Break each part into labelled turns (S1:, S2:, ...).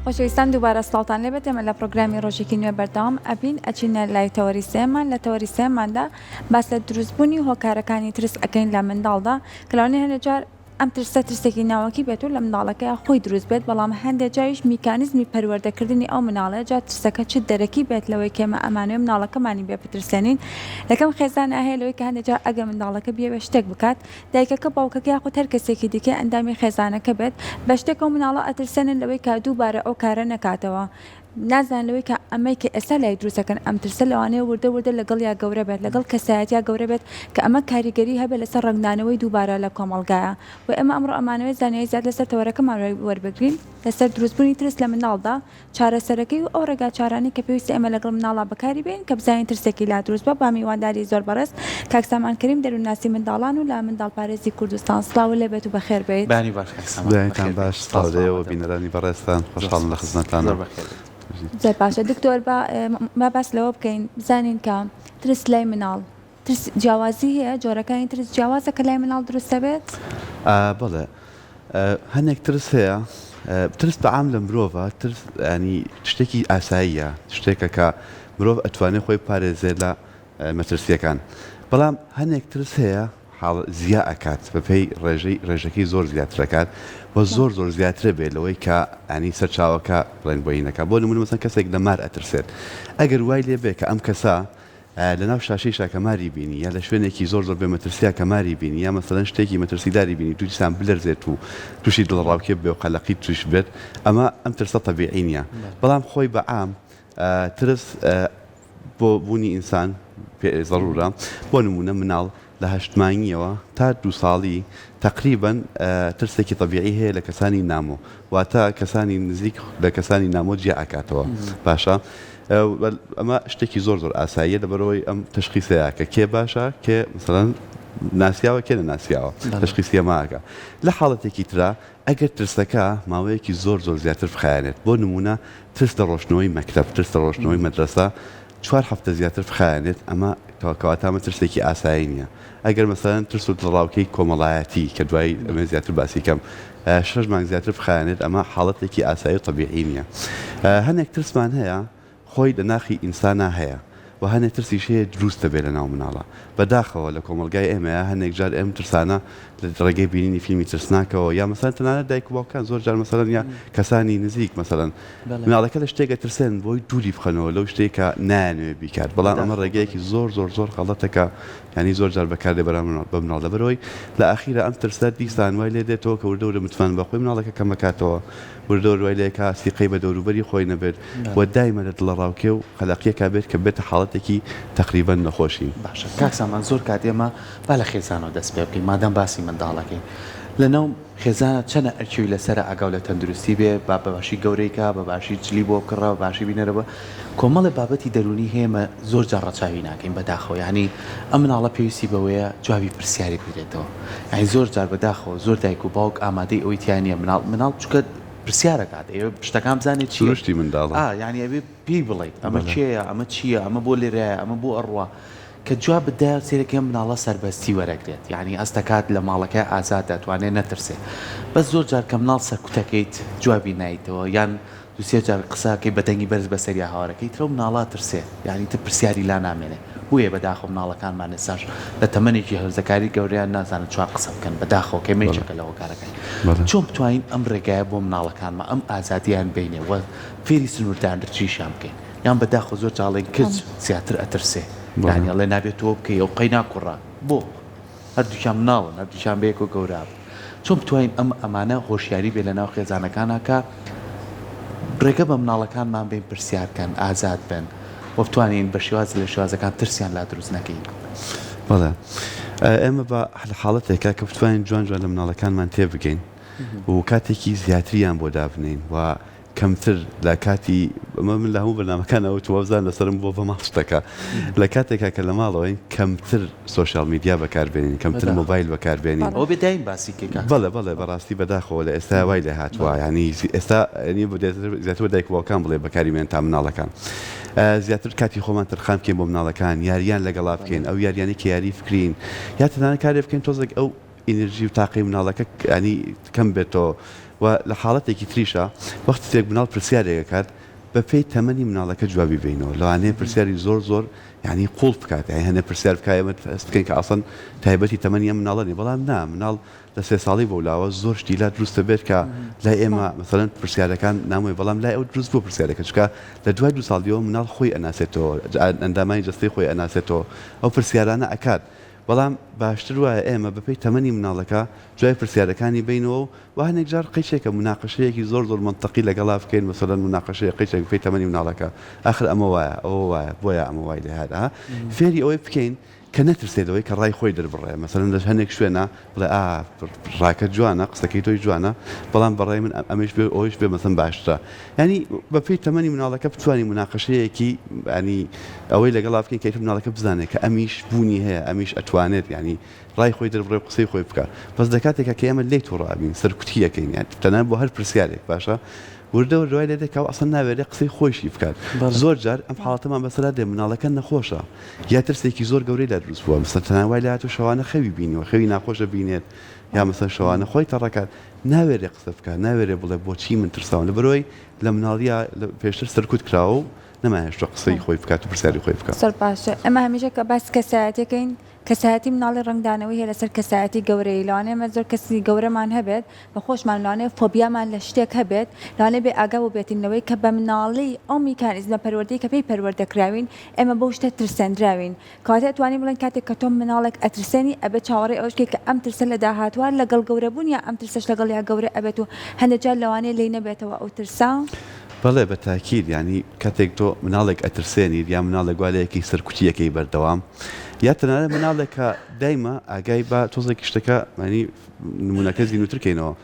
S1: خۆشەویستان دووبارە سڵاتان لێبێت ئێمە لە پرۆگرامی ڕۆژێکی نوێ بەردەوام ئەبین ئەچینە لای تەوەری سێمان لە تەوەری سێماندا باس لە دروستبوونی هۆکارەکانی ترس ئەەکەین لە منداڵدا کەلاوانەیە هەندێک جار ئەم ترسێکی ناوەکی بێت و لە منداڵەکەی خۆی دروست بێت بەڵام هەندێک جاریش میکانیزمی پەروەردەکردنی ئەو مناڵەیە جا ترسەکە چ دەرەکی بێت لەوەی کێمە ئەمانوێ مناڵەکەمانی بێ بترسێنین لەکەم خێزان هەیە لەوەی کە هەندێک جار ئەگەر منداڵەکە بێ شتێک بکات دایکەکە باوکەکە یاخود هەر کەسێکی دیکە ئەندامی خێزانەکە بێت بە شتێک ئەو مناڵە ئەترسێنن لەوەی کا دووبارە ئەو کارە نەکاتەوە نازان لەوەی کە ئەمەی کە ئێستا لای دروستەکەن ئەم ترسە لەوانەیە وردە لەگەڵ یا گەورە بێت لەگەڵ کەسایەتیا گەورە بێت کە ئەمە کاریگەری هەبێت لەسەر ڕنگدانەوەی دووبارە لە کۆمەڵگایە و ئێمە ئەمڕۆ ئەمانەوەی زانایی زیاد لەسەر تەوەرەکەمان وەربگرین لەسەر دروستبوونی ترس لە مناڵدا چارەسەرەکەی و ئەو ڕێگا چارانی کە پێویستی ئێمە لەگەڵ مناڵا بەکاری بێن کە بزانین ترسێکی لا دروست بە با میوانداری زۆر بەڕێز کاک سامان کەریم دەرووناسی منداڵان و لە منداڵپارێزی کوردستان سڵاو لێبێت و بەخێر بێت
S2: بانی باش کاک سامان
S3: باش سڵاو بینەرانی بەڕێستان خۆشحاڵم لە خزمەتتان
S1: زۆر باشە دکتۆر با باس لەوە بکەین بزانین کە ترس لای مناڵ ترس جیاوازی هەیە جۆرەکانی ترس جیاوازە کە لای مناڵ دروستە بێت
S3: بەڵێ هەنێک ترس هەیە ترس بەعام لە مرۆڤە ترس ینی شتێکی ئاساییە شتێکە کە مرۆڤ ئەتوانێت خۆی پارێزێت لە مەترسیەکان بەڵام هەنێک ترس هەیە زیاد ئەکات بەپێی ڕێژەکەی زۆر زیاترەکات و زۆر زیاترە بێت لەوەی کە ئەنی سەرچاوەکە بڵێن بۆینەکە بۆ نمونە مەسەن کەسێک لە مار ئەترسێت ئەگەر وای لێ بێ کە ئەم کەسە لە ناو شاشەی شاکەماری بینی یا لە شوێنێکی زۆر بێ مەترسیا کەماری بینی یا مەسەلەن شتێکی مەترسیداری بینی دووسان بلەرزێت و تووشی دڵڕاوکێ بێ و قەلەقی توش بێت ئەم ترسە تەبیعی نیە بەڵام خۆی بەعام ترس بۆ بوونی ئینسان ضرورە بۆ نمونە مناڵ لە هەشتمانیەوە تا 2 ساڵی تقریبا ترسێکی طبیعی هەیە لە کەسانی نامۆ واتە کەسانی نزیک لە کەسانی نامۆ جیا ئاکاتەوە باشە ئەمە شتێکی زۆر ئاساییە لەبەرەوەی ئەم تشخیصەیە کە کێ باشە کێ مثلەن ناسیاوە کێ نەناسیاوە تشخیصیە ماکە لە حاڵەتێکی ترا ئەگەر ترسەکە ماوەیەکی زۆر زیاتر بخایەنێت بۆ نمونە ترس لە ڕۆژنەوەی مەکتەب ترس لە ڕۆژنەوەی مەدرسە 4 هەفتە زیاتر بخایەنێت ئەمە کەواتامە ترسێکی ئاسایی نییە ئەگەر مەسەلەن ترس و دڵڕاوکەی کۆمەڵایەتی کە دوای ئەمە زیاتر باسی کەم 6 مانگ زیاتر بخایەنێت ئەمە حاڵەتێکی ئاسایی و طبیعی نییە هەنێک ترسمان هەیە خۆی لە ناخی ئینسانە هەیە و هەنێک ترسیش هەیە دروستە بێت لە ناو مناڵە بەداخەوە لە کۆمەلگای ئێمەیە هەنێک جار ئەم ترسانە لە ڕێگەی بینینی فیلمی ترسناکەوە یا مەسەلەن تەنانەت دایک و باوکان زۆر جار مەسەلەن یا کەسانی نزیک مەسەلەن مناڵەکە لە شتێکە ترسێن بۆی دووری بخەنەوە لەو شتێکە نایانوێ بیکات بەڵام ئەمە ڕێگەیەکی زۆر غەڵەتەکە ینی زۆر جار بەکاردێ بە مناڵ لەبەرەوەی لە ئاخیرە ئەم ترسە دیسان وای لێ دێتەوە کە وردە متمانە بەخۆی مناڵەکە کەم بکاتەوە وردە وای لێکە سیقەی بە دەوروبەری خۆی نەبێت و دایمە لە دڵڕاوکێ و خەلاقیەکە بێت کە بێتە حاڵەتێکی تقریبا نەخۆشی
S2: باشە کاک سامان زۆر کات ئێمە با لە خێزانەوە دەست پێ بکەین مادەم باسی منداڵەکەی لەناو خێزانە چەنە ئەرچوی لەسەر ئاگاو لە تەندروستی بێ با بەباشی گەورەیکە بەباشی جلی بۆ بکڕە باشی بینەرەوە کۆمەڵی بابەتی دەرونی هەیەمە زۆر جار ڕەچاوی ناکەین بەداخەوە ینی ئەم مناڵە پێویستی بەوەیە جوابی پرسیاری بگرێتەوە یعنی زۆر جار بەداخەوە زۆر دایک و باوک ئامادەی ئەوەی تیانە مناڵ چکە پرسیارەکات ئێوە شتەکان بزانێت
S3: چی منداڵ
S2: ینی ئەبێ پێی بڵێ ئەمە چێە ئەمە چییە ئەمە بۆ لێرەیە ئەمە بۆ ئەڕوا کە جواب بدە سێرەکەم مناڵە سەربەستی وەرەگرێت یعنی ئەستەکات لە ماڵەکە ئازاد دەتوانێت نەترسێ بەس زۆر جار کە مناڵ سەرکوتەکەیت جوابی نایتەوە یان دوسێ جار قساکەی بەدەنگی بەرز بەسەری هاوارەکەی ترە مناڵە ترسێ یعنی تر پرسیاری لا نامێنێ بویە بەداخۆ مناڵەکانمان ئێساش لە تەمەنێکی هەرزەکاری گەوریان نازانن چوار قسە بکەن بەداخەوە کەمێچەکە لەوە کارەکەی چۆن بتوانین ئەم ڕێگایە بۆ مناڵەکانمە ئەم ئازادیان بینێ و فێری سنووردانرچیشان بکەین یان بەداخۆ زۆر جاڵێن کچ زیاتر ئەترسێ یعنی ئەڵێ نابێتەوە بکەی ئەو قەی ناکوڕە بۆ هەردووچان مناڵن هەردووچان بەیەک و گەورە چۆن بتوانین ئەم ئەمانە هۆشیاری بێ لە ناو خێزانەکانە کە ڕێگە بە مناڵەکانمان بین پرسیارکەن ئازاد بن و بتوانین بە شێواز لە شێوازەکان ترسیان لا دروست نەکەین
S3: بەڵێ ئێمە بە حاڵەتێکە کە بتوانین جوان لە مناڵەکانمان تێ بگەین و کاتێکی زیاتریان بۆ دابنین و کەمتر لە کاتی من لە هەموو بەرنامەکانەوە تووەزان لەسرم بۆ بە ماستەکە لە کاتێکا کە لە ماڵەوەین کەمتر سوۆشیال میدیا بەکاربێنین کەمتر مۆبایل بەکاربێنین
S2: ئەو بێداین باسیکەکە
S3: بەڵێ بەڕاستی بەداخەوە لە ئێستا وای لێ هاتووە ینی ئێستا زیاتر دایکەوەکان بڵێ بەکاریمێن تا مناڵەکان زیاتر کاتی خۆمان ترخام بکەین بۆ مناڵەکان یاریان لەگەڵا بکەین ئەو یاریانی کە یاری فکرین یا تەنانەت کارێ بکەین تۆزێک ئەو ئینرژی و تاقی مناڵەکە ینی کەم بێتەوە و لە حاڵەتێکی تریشە وەختێک مناڵ پرسیارێکەکات بە پێی تەمەنی مناڵەکە جوابی بینەوە لەوانەیە پرسیاری زۆر یعنی قوڵ بکات یعنی هەنێ پرسیار بکایە ئەست بکەین کە ئاسن تایبەتی تەمەنی ئەم مناڵە نیە بەڵام نا مناڵ لە 3 ساڵی بۆ لاوە زۆر شتی لا دروستە بێت کە لای ئێمە مثلەن پرسیارەکان نامۆی بەڵام لای ئەو دروست بۆ پرسیارەکە چکە لە دوای 2 ساڵیەوە مناڵ خۆی ئەناسێتەوە ئەندامانی جەستەی خۆی ئەناسێتەوە ئەو پرسیارانە ئەکات بەڵام باشتر وایە ئێمە بەپێی تەمەنی مناڵەکە جوای پرسیارەکانی بینەوە و هەنێک جار قیچێکە مناقەشەیەکی زۆر منتەقی لەگەڵا بکەین مەسەلەن مناقەشەیە قیچێک بەپێی تەمەنی مناڵەکە ئاخر ئەمە وایە ئەوە وایە بۆیە ئەمە وای لە هەدا فێری ئەوەی بکەین کە نەترسێتەوەی کە ڕای خۆی دەربڕێ مەسەلەن لە هەنێک شوێنە بڵێ ڕاکە جوانە قسەکەی تۆی جوانە بەڵام بەڕای من ئەمەش بێ ئەوش بێ مەسەن باشترە ینی بەپێی تەمەنی مناڵەکە بتوانانی مناقەشەیەکی ینی ئەوەی لەگەڵا بکەین کە مناڵەکە بزانێت کە ئەمیش بوونی هەیە ئەمیش ئەتوانێت ینی ڕای خۆی دەربڕێ قسەی خۆی بکە بەس دەکاتێکە کە ئێمە لێی تووڕابین سەرکوتیەکەین تەنان بۆ هەر پرسیارێک باشە وردە و دوای لێ دێکەوە ئەسن ناوێرێ قسەی خۆشی بکات زۆر جار ئەم حاڵەتەمان بەسەرا دێ مناڵەکە نەخۆشە یا ترسێکی زۆر گەورەی لا دروست بووە مەسەن تەناوای لە هاتوو شەوانە خەوی بینیوە خەوی ناخۆشە بینێت یا مەسەن شەوانە خۆی تەڕەکات ناوێرێ قسە بکات ناوێرێ بڵێ بۆچی من ترساون لە بەرۆی لە مناڵیە پێشتر سەرکوت کراوە و نەمایشتە قسەی خۆی بکات و پرسیاری خۆی بکات
S1: زۆر باشە ئەمە هەمیشە کە باس کەسایەتەکەین کەسایەتی مناڵی ڕنگدانەوەی هەیە لەسەر کەسایەتی گەورەی لەوانەیە ئێمە زۆر کەسی گەورەمان هەبێت بە خۆشمان لەوانەیە فۆبیامان لە شتێک هەبێت لەوانەیە بێ ئاگا بۆ بێتینەوەی کە بە مناڵی ئەو میکانیزمە پەروەردەی کە پێی پەروەردەکراوین ئێمە بەو شتە ترسەندراوین کەواتە توانین بڵێن کاتێک کە تۆ مناڵێک ئەترسێنی ئەبێت چاوەڕێی ئەوشکێ کە ئەم ترسە لە داهاتوار لەگەڵ گەورەبوون یا ئەم ترسەش لەگەڵ یا گەورە ئەبێت و هەندێک جار لەوانەیە لێی نەبێتەوە ئەو ترسا
S3: بەڵێ بە تاکید ینی کاتێک تۆ مناڵێک ئەترسێنیت یا مناڵە گوالەیەکی سەرکوتیەکەی بەردەوام یا تەنانەت مناڵێکە دایمە ئاگای بە تۆزێکی شتەکە ینی نمونەکە زیینوترکەینەوە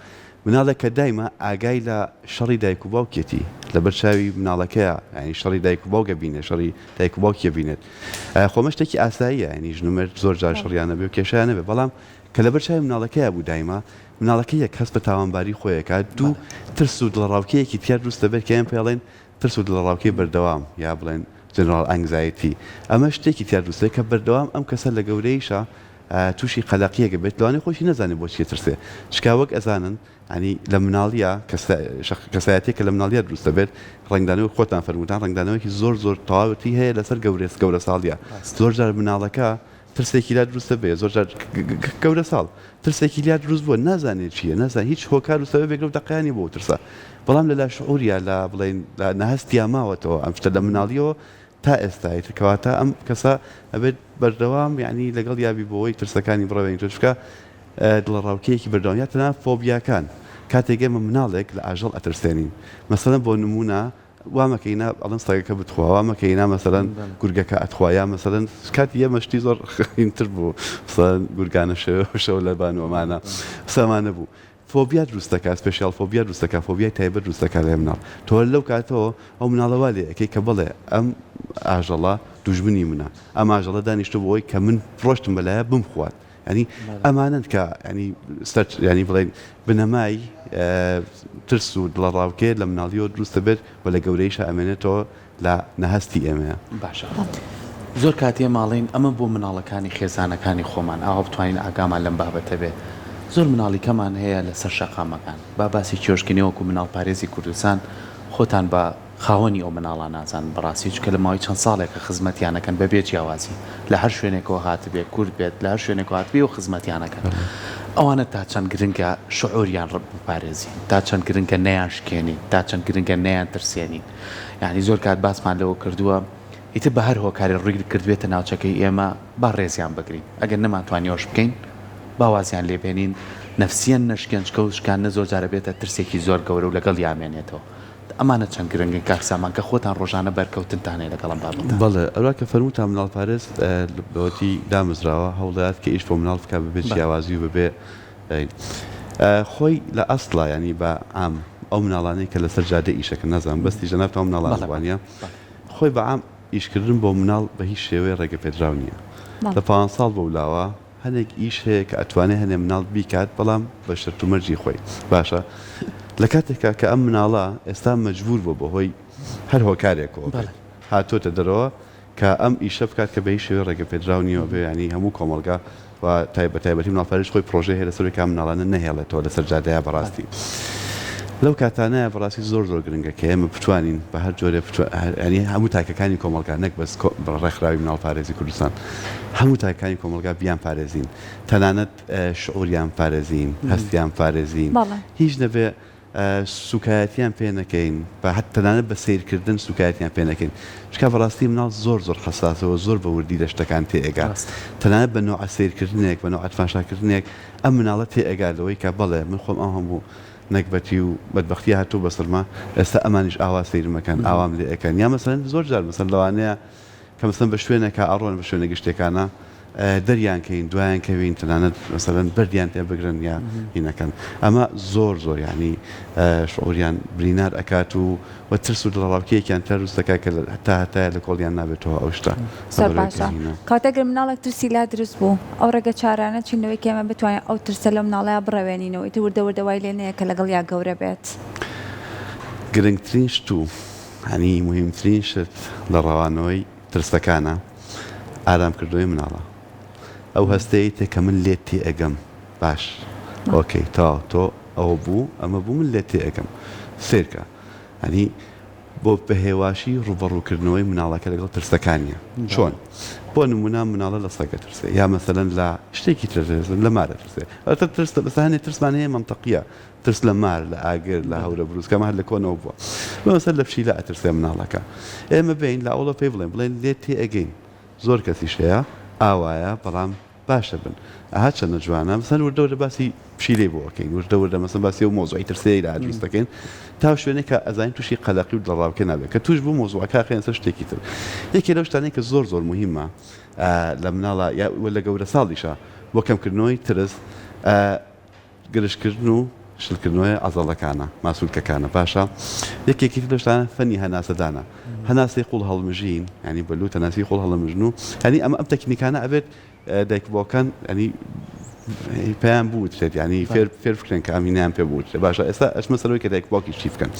S3: مناڵێکە دایمە ئاگای لە شەڕی دایک و باوکێتی لە بەرچاوی مناڵەکەیە ینی شەڕی دایک و باوکە بینێت شەڕی دایک و باوکیە بینێت خۆمە شتێکی ئاساییە ینی ژنومەر زۆر جار شەڕیانە بێ و کێشیانە بێ بەڵام کە لە بەرچاوی مناڵەکەیە بوو دایمە مناڵەکە یەک کەس بە تاوانباری خۆیەکات دوو ترس و دڵڕاوکەیەکی تیا دروستە بێت کە ئێمە پێڵێن ترس و دڵڕاوکەی بەردەوام یا بڵێن جنرال ئەنگزایەتی ئەمە شتێکی تیا دروستەیە کە بەردەوام ئەم کەسە لە گەورەیشە تووشی قەلەقیەکە بێت لەوانەیە خۆشی نەزانێت بۆچی ترسێ شکاوەک ئەزانن ینی لە مناڵیە کەسایەتێک کە لە مناڵیە دروستە بێت ڕنگدانەوەی خۆتان فەرمووتان ڕنگدانەوەیکی زۆر تەواوەتی هەیە لەسەر گەورە ساڵیە زۆر جار مناڵەکە ترسێکی لا دروستە بێ زۆر گەورە ساڵ ترسێکی لیا دروست بووە نازانێت چییە نازان هیچ هۆکار و سەبەبێک لەو دەقیانی بۆ ترسە بەڵام لەلا شعوریا لە بڵێن نەهەستیا ماوەتەوە ئەم شتە لە مناڵیەوە تا ئێستای کەواتە ئەم کەسە ئەبێت بەردەوام یعنی لەگەڵ یابی بۆەوەی ترسەکانی بڕەوەین تۆشکە دڵڕاوکەیەکی بەردەوام یا تەنها فۆبیاکان کاتێک ئێمە مناڵێک لە ئاژەڵ ئەترسێنین مەسەلەن بۆ نمونە وامەکەینا ئەڵەن سەگەکە بتخوا وامەکەینا مەسەلەن گورگەکە ئەتخوایا مەسەلەن کاتی ئێمەشتی زۆر خینتر بوو گورگانە شەو لە بانوەمانە سەمانە بوو فۆبیا دروستەکە سپێشیال فۆبیا دروستەکە فۆبیای تایبەت دروستەکە لێ مناڵ تۆ لەو کاتەوە ئەو مناڵەوە لێ ئەەکەی کە بڵێ ئەم ئاژەڵە دوژمنی منە ئەم ئاژەڵە دانیشتە بۆەوەی کە من ڕۆشتم بەلایە بمخوات ینی ئەمانند کە ینی بڵێن بنەمای ترس و دڵڕاوکێ لە مناڵیەوە دروستە بێت و لە گەورەیشە ئەمێنێتەوە لە نەهەستی ئێمەیە
S2: باشە زۆر کاتێ ماڵین ئەمە بۆ مناڵەکانی خێزانەکانی خۆمان ئاوا بتوانین ئاگامان لەم بابەتە بێت زۆر مناڵی کەمان هەیە لەسەر شەقامەکان با باسی کێشکنەوەکو مناڵ پارێزی کوردستان خۆتان بە خاوەنی ئەو مناڵان نازان بەڕاستی چکە لە ماوەی چەند ساڵێکە خزمەتیانەکەن بەبێ جیاوازی لە هەر شوێنێکەوە هاتبێت کورد بێت لە هەر شوێنێکەوە هاتبێ و خزمەتیانەکەن ئەوانە تا چەند گرنگە شعوریان ڕب بپارێزی تا چەند گرنگە نەیان شکێنی تا چەند گرنگە نەیان ترسێنی یعنی زۆر کات باسمان لەوە کردووە ئیتر بە هەر هۆکاری ڕووی کردوێتە ناوچەکەی ئێمە با ڕێزیان بگرین ئەگەر نەمانتوانیەوەش بکەین باوازیان لێبێنین نەفسیەن نەشکێنچکە و شکان نە زۆر جارە بێتە ترسێکی زۆر گەورە و لەگەڵ یامێنێتەوە ئەمانە چەند گرنگن کاکسامان کە خۆتان ڕۆژانە بەرکەوتنتانێ لەگەڵم بابەتە
S3: بەڵێ ئەوە کە فەرمووتان مناڵ پارێز بەوەتی دامزراوە هەوڵات کە ئیش بۆ مناڵ بکە ببێت جیاوازی و ببێ خۆی لە ئەسڵا ینی بە ئام ئەو مناڵانەی کە لەسەر جادە ئیشەکە نەزان بەستی ژەنابتەوە مناڵانوانە خۆی بە ئام ئیشکردن بۆ مناڵ بە هیچ شێوەیە ڕێگە پێدراو نییە لە 5 ساڵ بە ولاوە هەنێک ئیش هەیە کە ئەتوانێت هەنێ مناڵ بیکات بەڵام بە شەرت و مەرجی خۆی باشە لە کاتێکا کە ئەم مناڵە ئێستا مەجبور بۆ بەهۆی هەر هۆکارێکەوە هاتۆتە دەرەوە کە ئەم ئیشە بکات کە بە هیچ شێوەیە ڕێگە پێدراو نییە بێ ینی هەموو کۆمەڵگا و تایبەتی مناڵپەرش خۆی پرۆژەی هەیە لەسەر کام مناڵانە نەهێڵێتەوە لەسەر جادەیە بەڕاستی لەو کاتانەیە بەڕاستی زۆر گرنگە کە ئێمە بتوانین بە هەر جۆرە ینی هەموو تاکەکانی کۆمەلگا نەک بەس ڕێکخراوی مناڵ پارێزی کوردستان هەموو تاکەکانی کۆمەلگا بیان پارێزین تەنانەت شعوریان پارێزین هەستیان پارێزین هیچ نەبێ سوکایەتیان پێ نەکەین بە حتی تەنانەت بە سیرکردن سوکایەتیان پێ نەکەین چکە بەڕاستی مناڵ زۆر حساسەوە زۆر بە وردی لە شتەکان تێئگا تەنانەت بە نوع سیرکردنێک بە نوع فاشاکردنێک ئەم مناڵە تێئگا لەوەی کە بەڵێ من خۆم ئەو هەموو نەکبەتی و بەدبەختی هاتوو بەسەرما ئێستا ئەمانیش ئاوا سیرمەکەن ئاوام لێ ئەەکەن یا مەسەن زۆر جار مەسەن لەوانەیە کە مەسەن بە شوێنێکە ئەڕۆن بە شوێنە گشتێکانە دەریان کەین دوایان کەوین تەنانەت مەسەرەن بەردیان تێ بگرن یا هینەکەن ئەمە زۆر ینی شعوریان برینار ئەکات و ترس و دڵڕاوکیەکیان تەروستەکە کە هەتایە لە کۆڵیان نابێتەوە ئەو شتە
S1: کاتەگەر مناڵێک ترسی لا دروست بوو ئەو ڕێگە چارانە چینەوەی کێمە بتوانین ئەو ترسە لە مناڵەیە بڕەوێنینەوە ئیتر وردەوردەوای لێ نەیە کە لەگەڵ یا گەورە بێت
S3: گرنگترین شت و هەنی مهمترین شت لە ڕەوانەوەی ترسەکانە ئارامکردنەوەی مناڵە ئەو هەستەی تێکە من لێت تێ ئەگەم باش ئۆکەی تۆ ئەوە بوو ئەمە بوو من لێت تێ ئەگەم سێرکە هەنی بۆ بەهێواشی ڕوبەڕووکردنەوەی مناڵەکە لەگەڵ ترسەکانیە چۆن بۆ نمونە مناڵە لە سەگە ترسێ یا مەسەلەن لە شتێکی ترسم لە مارە ترسێ ئەتە ترس بەسانێ ترسمان هەیە مەنتەقیە ترس لە مار لە ئاگر لە هەورە بروسکەمە هەر لە کۆنەوە بووە بەمەسەر لە پشیلە ئەترسێ مناڵەکە ئێمە بین لە ئەوڵە پێی بڵێن لێت تێ ئەگەین زۆر کەسیش هەیە ئاوایە بەڵام باشە بن ئاها چەندە جوانە مەسەن وردەورە باسی پشیلێ بۆەکەین وردەورە مەسەن باسی و مۆزوعی ترسەیە لە دروست دەکەین تا شوێنێک کە ئەزانین تووشی قەلەقی و دڵڕاوکە نابێت کە توش بوو مۆزوعەکە خێن سەر شتێکی تر یەکێ لەو شتانەی کە زۆر مهمە لە مناڵە یا لە گەورە ساڵیشە بۆ کەمکردنەوەی ترس گرشتکردن و شلکردنەوەی عەزەڵەکانە ماسوولکەکانە باشە یەکێکی لەو شتانە فەنی هەناسەدانە هەناسی قوڵ هەڵمژین ینی بەلووت هەناسی قوڵ هەڵمژن و هەنی ئەمە ئەم تەکنیکانە ئەبێت دایکبووەکان ینی پێیان بوترێت ینی فێر بکرێن کە ئەمینیان پێ بوترێت باشە ئێستا ئەچمە سەرەوەی کە دایکبووەکی چی بکەن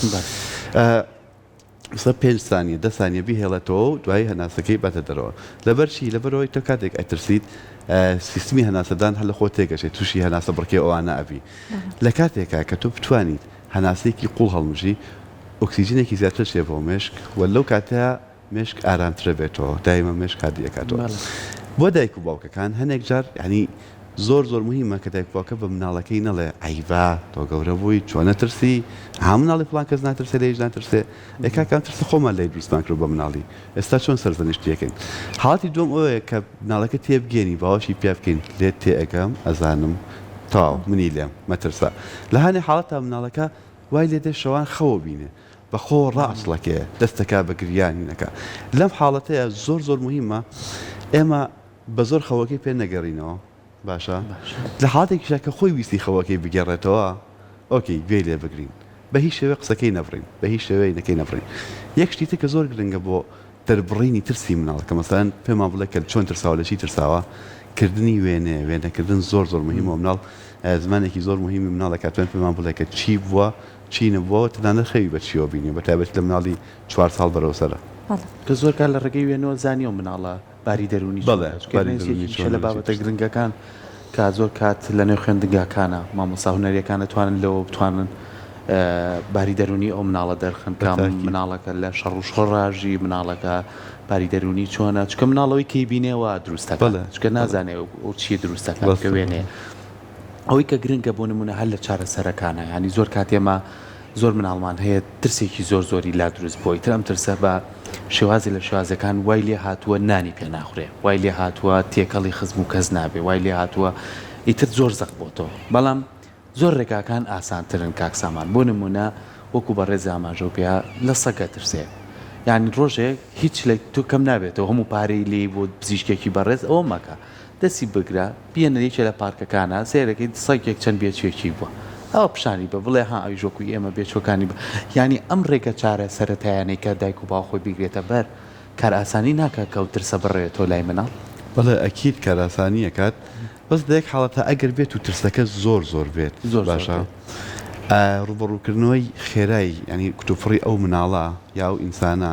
S3: سە 5 سانیە 10 سانیە بیهێڵێتەوە و دوای هەناسەکەی بەتە دەرەوە لەبەرچی لەبەرەوەی تۆ کاتێک ئەترسیت سیستمی هەناسەدان هەر لە خۆ تێگەشێت تووشی هەناسە بڕکێ ئەوانە ئەبی لە کاتێکە کە تۆ بتوانیت هەناسەیەکی قوڵ هەڵمژی ئۆکسیجنێکی زیاتر شێ بۆ مێشک و لەو کاتەیە مێشک ئارامترە بێتەوە دایمە مێشک هادیەکاتەوە بۆ دایک و باوکەکان هەنێک جار ینی زۆر مهمە کە دایکباوکە بە مناڵەکەی نەڵێ ئەیوا تۆ گەورە بووی چۆنە ترسی هەم مناڵی فڵان کەس ناترسێ لە هیچ ناترسێ ئێکاکان ترسە خۆمان لێ دروستمان کرد بە مناڵی ئێستا چۆن سەرزەنیشتیەکەین حاڵاتی دوم ئەوەیە کە مناڵەکە تێبگەێنی باوەشی پێ بکەین لێت تێ ئەەکەم ئەزانم تاو منی لێم مەترسە لە هەنێ حاڵەتە مناڵەکە وای لێ دێ شەوان خەوە بینێ بەخۆ ڕاستڵەکەیە دەستەکە بە گریانینەکە لەم حاڵەتەیە زۆر مهمە ئێمە بە زۆر خەوەکەی پێ نەگەڕینەوە باشە لە حاڵاتێکیشە کە خۆی ویستی خەوەکەی بگەڕێتەوە ئۆکەی گوێ لێ بگرین بە هیچ شێوەیە قسەکەی نەبڕین بە هیچ شێوەیە نەکەی نەبڕین یەک شتی کە زۆر گرنگە بۆ دەربڕینی ترسی مناڵ کە مەسەڵەن پێمان بڵێ کە چۆن ترساوە لە چی ترساوە کردنی وێنەکردن زۆر مهمە مناڵ زمانێکی زۆر مهمی مناڵە کاتوێن پێمان بڵێ کە چی بووە چی نەبووە تەنانەت خەوی بە چیەوە بینی بە تایبەت لە مناڵی 4 ساڵ بەرەوسەرە
S2: کە زۆر کار لە ڕێگەی وێنەوە زانیەوە مناڵە باری دەرونی لە بابەتە گرنگەکان کە زۆر کات لە نێو خوێندنگاکانە مامۆستا هونەریەکانە توانن لەوە بتوانن باری دەرونی ئەو مناڵە دەرخن کام مناڵەکە لە شەڕ و شۆڕاژی مناڵەکە باری دەرونی چۆنە چکە مناڵەوەی کەی بینێەوە دروستەکە چکە نازانێ ئەو چی دروستەکە کە وێنێ ئەوەی کە گرنگە بۆ نمونە هەر لە چارەسەرەکانە ینی زۆر کاتێمە زۆر مناڵمان هەیە ترسێکی زۆری لا دروست بۆی تر ئەم ترسە بە شێوازی لە شێوازەکان وای لێ هاتووە نانی پێ ناخورێ وای لێ هاتووە تێکەڵی خزم و کەس نابێ وای لێ هاتووە ئیتر زۆر زەق بۆتەوە بەڵام زۆر ڕێگاکان ئاسانترن کاکسامان بۆ نمونە وەکو بە ڕێزی ئاماژە و پێیا لە سەگە ترسێ یعنی ڕۆژێک هیچ لە تو کەم نابێتەوە هەموو پارەی لێ بۆ بزیشکێکی بەڕێز ئەوە مەکە دەستی بگرە بێنە یەکێ لە پارکەکانە سێرەکەی سەگێک چەند بێچێکی بووە ئەوە پیشانی بە بڵێ ها ئەوی ژۆکوی ئێمە بێچۆکانی بە ینی ئەم ڕێگە چارە سەرەتایانەی کە دایک و باوخۆی بیگرێتە بەر کار ئاسانی ناکە کە ئەو ترسە بڕێتەوە لای مناڵ
S3: بەڵێ ئەکید کار ئاسانیە کات بەس دەیەک حاڵەتە ئەگەر بێت و ترسەکە زۆر بێت
S2: زۆر
S3: باشە ڕوبەڕووکردنەوەی خێرایی ینی کتوفڕی ئەو مناڵە یا ئەو ئینسانە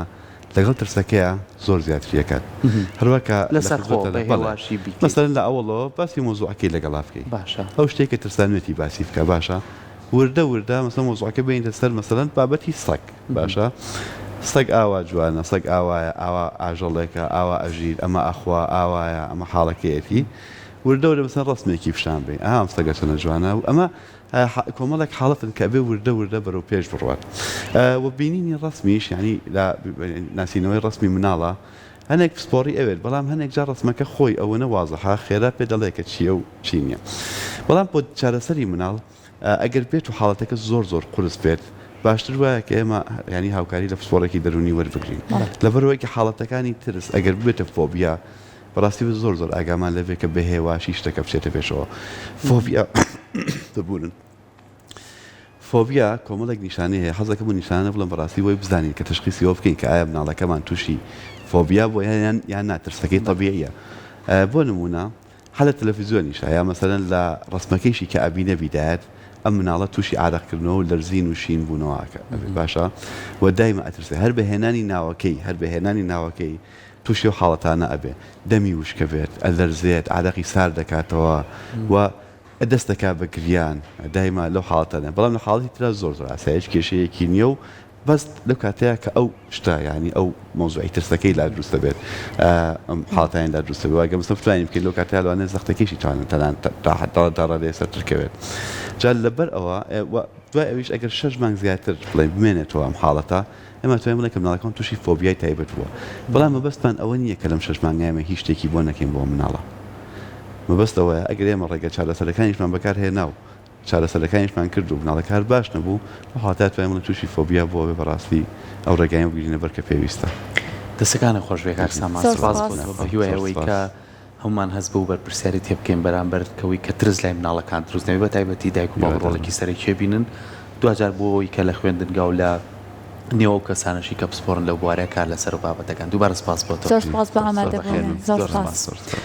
S3: لەگەڵ ترسەکەیە زۆر زیاتریەکات هەروەکە
S2: لەسەر خۆڵاشی
S3: مەسەرەن لە ئەوڵەوە باسی مۆزوعەکەی لەگەڵا بکەی
S2: باشە
S3: ئەو شتێکە ترسانوێتی باسی بکە باشە وردە مەسەڵەن مۆزوعەکە بێنیتە سەر مەسەڵەن بابەتی سەگ باشە سەگ ئاوا جوانە سەگ ئاوایە ئاوا ئاژەڵێکە ئاوا ئەژیر ئەمە ئەخوا ئاوایە ئەمە حاڵەکەیەتی وردە مەسەڵەن ڕستمێکی پیشان بێ ئام سەگە چەنە جوانە و ئەمە کۆمەڵێک حاڵەتن کە بێ وردە بەرەو پێش بڕوات و بینینی ڕستمیش ینی ناسینەوەی ڕستمی مناڵە هەنێک پسپۆڕی ئەوێت بەڵام هەنێک جار ڕستمەکە خۆی ئەوە نەوازەها خێرا پێ دەڵێکە چییە و چی نییە بەڵام بۆ چارەسەری مناڵ ئەگەر بێت و حاڵەتەکە زۆر قورس بێت باشتر وایە کە ئێمە ینی هاوکاری لە پسپۆڕێکی دەرونی وەربگرین لەبەرەوەی کە حاڵەتەکانی ترس ئەگەر بێتە فۆبیا بەڕاستی زۆر ئاگامان لەبێت کە بەهێواشی شتەکە بچێتە پێشەوە فۆبیا ببوورن فۆبیا کۆمەڵێک نیشانەیە هەیە حەزەکەم و نیشانە بڵم بەڕاستی وی بزانین کە تشخیصیەوە بکەین کە ئایا مناڵەکەمان تووشی فۆبیا بۆ یان ناترسەکەی طبیعیە بۆ نمونە حالە تەلەڤیزیۆنیش یا مەسەلەن لە ڕسمەکەیشی کە ئەبینە بیدایەت ئەم مناڵە تووشی عادەقکردنەوە و لەرزین و شین بوونەوەکە باشە و دایمە ئەترسێ هەر بەهێنانی ناوەکەی تووشی و حاڵەتانە ئەبێ دەمی وشکە بێت ئەلەرزێت عادەقی سار دەکاتەوە و دەست دەکات بە گریان دایما لەو حاڵەتانە بەڵام لە حاڵەتی ترە زۆر ئاسایش کێشەیەکی نییە و بەس لەو کاتەیە کە ئەو شتا ینی ئەو مۆزوعی ترسەکەی لا دروستە بێت ئەم حاڵەتیان لا دروستە بێت واگە مەسەڵەن بتوانین بکەین لەو کاتەیە لەوانەیە زەختەکەیشی توانن تەنان داڕادەیە سەرترکەوێت جا لەبەر ئەوە دوای ئەویش ئەگەر 6 مانگ زیاتر بڵێ بمێنێتەوە ئەم حاڵەتە ئێمە توانین بڵێن کە مناڵەکان تووشی فۆبیای تایبەت بووە بەڵام مەبەستمان ئەوە نییە کە لەم 6 مانگایمە هیچ شتێکی بۆ نەکەین بۆ مناڵە مەبەستەوە ئەگەر ئێمە ڕێگە چارەسەرەکانیشمان بەکار هێنا و چارەسەرەکانیشمان کرد و مناڵەکار باش نەبوو حتا توانین بڵێن تووشی فۆبیا بۆ بەڕاستی ئەو ڕێگایان بگرینە بەر کە پێویستە
S2: دەستەکانە خۆشوێکار سامان سپاس بوون بە هیوایەوەی کە هەمومان هەست بوو بەرپرسیاری تێ بکەین بەرامبەر کەوەی کە ترس لای مناڵەکان دروستنەوەی بە تایبەتی دایک و باوەڕۆڵێکی سەرەکی بینن دوجار بۆەوەی کە لە خوێندنگا و لە نێوە کەسانشی کە پسپۆرن لەو بوارەیە کار لەسەر بابەتەکان دووبارە سپاس بۆ تۆ
S1: زۆر سپاس بە ئامادەبوون زۆر سپاس